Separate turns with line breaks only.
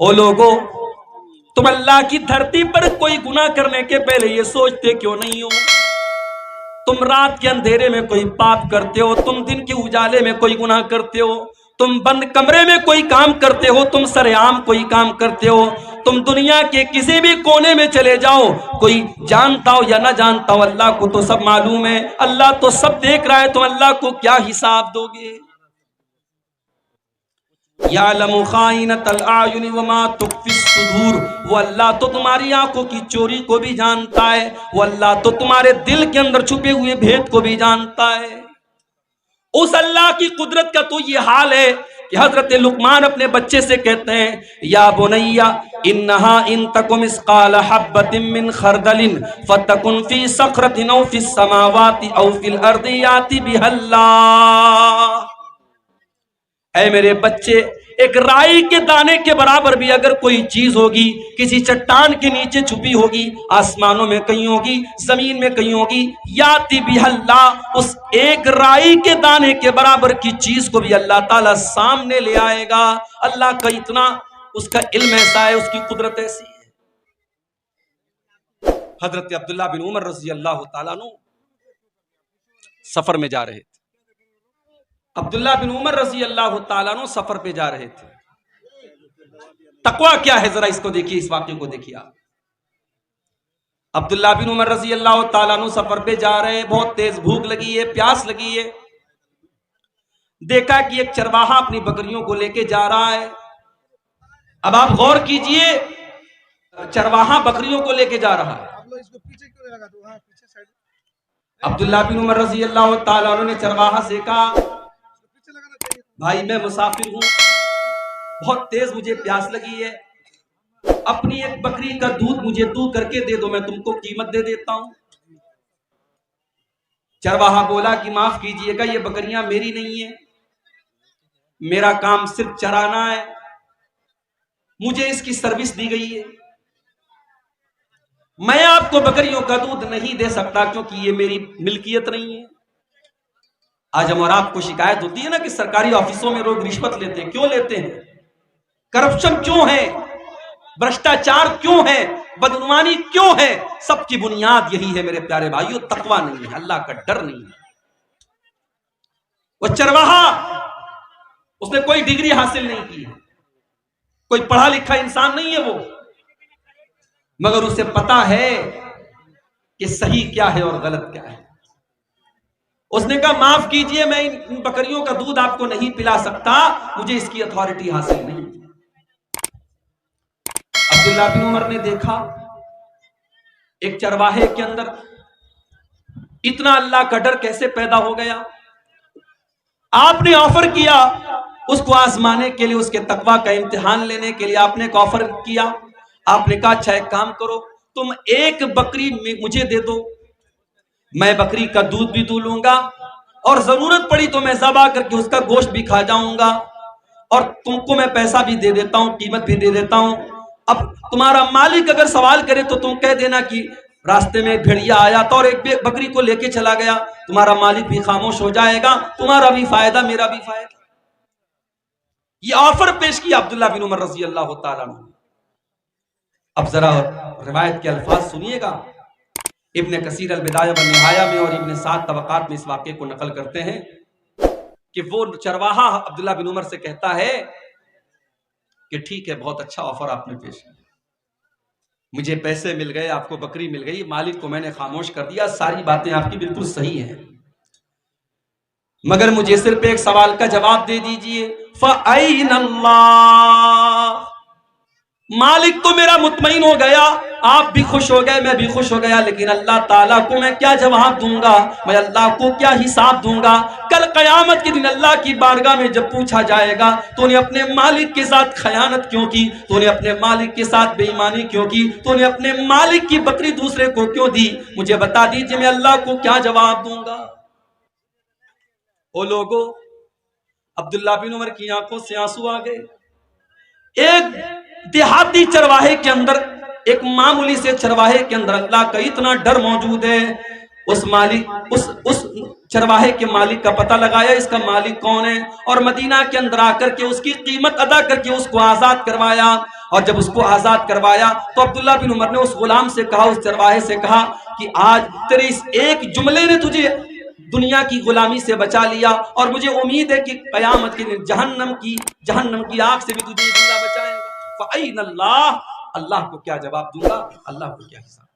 ओ लोगो, तुम अल्लाह की धरती पर कोई गुनाह करने के पहले ये सोचते क्यों नहीं हो? तुम रात के अंधेरे में कोई पाप करते हो, तुम दिन के उजाले में कोई गुनाह करते हो, तुम बंद कमरे में कोई काम करते हो, तुम सरेआम कोई काम करते हो, तुम दुनिया के किसी भी कोने में चले जाओ, कोई जानता हो या ना जानता हो, अल्लाह को तो सब मालूम है, अल्लाह तो सब देख रहा है, तुम अल्लाह को क्या हिसाब दोगे? यालमु खाइनतल आयुनि वमा तुख्फी सुदूर, वो अल्लाह तो तुम्हारी आंखों की चोरी को भी जानता है, वो अल्लाह तो तुम्हारे दिल के अंदर छुपे हुए भेद को भी जानता है। उस अल्लाह की कुदरत का तो ये हाल है कि हजरत लुकमान अपने बच्चे से कहते हैं, या बुनैया इन्नहा इन तकुम मिस्काल हब्बतिन मिन खरदलिन फतकुन फी सखरतिन औ फिस समावाति औ फिल अर्दि याति बिहल्लाह। ऐ मेरे बच्चे, एक राई के दाने के बराबर भी अगर कोई चीज होगी, किसी चट्टान के नीचे छुपी होगी, आसमानों में कहीं होगी, जमीन में कहीं होगी, याति बिहल्ला, उस एक राई के दाने के बराबर की चीज को भी अल्लाह ताला सामने ले आएगा। अल्लाह का इतना, उसका इल्म ऐसा है, उसकी कुदरत ऐसी है। हजरत अब्दुल्ला बिन उमर रजी अल्लाह ताला अन्हु सफर में जा रहे थे। अब्दुल्ला बिन उमर रजी अल्लाह ताला अन्हु सफर पे जा रहे थे। तकवा क्या है जरा इसको देखिए, इस वाक्य को देखिए आप। अब्दुल्ला बिन उमर रजी अल्लाह ताला अन्हु सफर पे जा रहे हैं, बहुत तेज भूख लगी है, प्यास लगी है। देखा कि एक चरवाहा अपनी बकरियों को लेके जा रहा है। अब आप गौर कीजिए, चरवाहा बकरियों को लेके जा रहा है। अब्दुल्ला बिन उमर रजी अल्लाह ताला अन्हु ने चरवाहा से कहा, भाई मैं मुसाफिर हूं, बहुत तेज मुझे प्यास लगी है, अपनी एक बकरी का दूध मुझे तू करके दे दो, मैं तुमको कीमत दे देता हूं। चरवाहा बोला कि माफ कीजिएगा, ये बकरियां मेरी नहीं है, मेरा काम सिर्फ चराना है, मुझे इसकी सर्विस दी गई है, मैं आपको बकरियों का दूध नहीं दे सकता क्योंकि ये मेरी मिल्कियत नहीं है। आज हम और आपको शिकायत होती है ना कि सरकारी ऑफिसों में लोग रिश्वत लेते हैं, क्यों लेते हैं? करप्शन क्यों है? भ्रष्टाचार क्यों है? बदनुमानी क्यों है? सबकी बुनियाद यही है मेरे प्यारे भाइयों, तकवा नहीं है, अल्लाह का डर नहीं है। वो चरवाहा, उसने कोई डिग्री हासिल नहीं की है, कोई पढ़ा लिखा इंसान नहीं है वो, मगर उसे पता है कि सही क्या है और गलत क्या है। उसने कहा माफ कीजिए, मैं इन बकरियों का दूध आपको नहीं पिला सकता, मुझे इसकी अथॉरिटी हासिल नहीं। अब्दुल्ला बिन उमर ने देखा एक चरवाहे के अंदर इतना अल्लाह का डर कैसे पैदा हो गया। आपने ऑफर किया उसको आजमाने के लिए, उसके तकवा का इम्तिहान लेने के लिए आपने एक ऑफर किया। आपने कहा अच्छा एक काम करो, तुम एक बकरी मुझे दे दो, मैं बकरी का दूध भी लूंगा और जरूरत पड़ी तो मैं ज़बा करके उसका गोश्त भी खा जाऊंगा, और तुमको मैं पैसा भी दे देता हूं, कीमत भी दे देता हूं। अब तुम्हारा मालिक अगर सवाल करे तो तुम कह देना कि रास्ते में भेड़िया आया था और एक बकरी को लेके चला गया, तुम्हारा मालिक भी खामोश हो जाएगा, तुम्हारा भी फायदा मेरा भी फायदा। ये ऑफर पेश किया अब्दुल्ला बिन उमर रजी अल्लाह ताला अन्हु। अब जरा रिवायत के अल्फाज सुनिएगा। इब्ने कसीर अल बिदाया व निहाया में और इब्ने साद तबकात में इस वाक़े को नकल करते हैं कि वो चरवाहा अब्दुल्ला बिन उमर से कहता है कि ठीक है, बहुत अच्छा ऑफर आपने पेश किया, मुझे पैसे मिल गए, आपको बकरी मिल गई, मालिक को मैंने खामोश कर दिया, सारी बातें आपकी बिल्कुल सही हैं, मगर मुझे सिर्फ एक सवाल का जवाब दे दीजिए, फ़अय्नल्लाह। मालिक तो मेरा मुतमईन हो गया, आप भी खुश हो गए, मैं भी खुश हो गया, लेकिन अल्लाह ताला को मैं क्या जवाब दूंगा, मैं अल्लाह को क्या हिसाब दूंगा? कल कयामत के दिन अल्लाह की बारगाह में जब पूछा जाएगा तूने अपने मालिक के साथ खयानत क्यों की, तूने अपने मालिक के साथ बेईमानी क्यों की, तूने अपने मालिक की बकरी दूसरे को क्यों दी, मुझे बता दीजिए, मैं अल्लाह को क्या जवाब दूंगा? ओ लोगों, अब्दुल्ला बिन उमर की आंखों से आंसू आ गए। एक देहाती चरवाहे के अंदर, एक मामूली से चरवाहे के अंदर अल्लाह का इतना डर मौजूद है। उस मालिक, उस चरवाहे के मालिक का पता लगाया, इसका मालिक कौन है, और मदीना के अंदर आकर के उसकी कीमत अदा करके उसको आजाद करवाया। और जब उसको आजाद करवाया तो अब्दुल्ला बिन उमर ने उस गुलाम से कहा, उस चरवाहे से कहा कि आज तेरे इस एक जुमले ने तुझे दुनिया की गुलामी से बचा लिया और मुझे उम्मीद है कि कयामत के दिन जहन्नम की आग से भी तुझे जिंदा बचाएगा। फ़अइनल्लाह, अल्लाह को क्या जवाब दूंगा, अल्लाह को क्या हिसाब।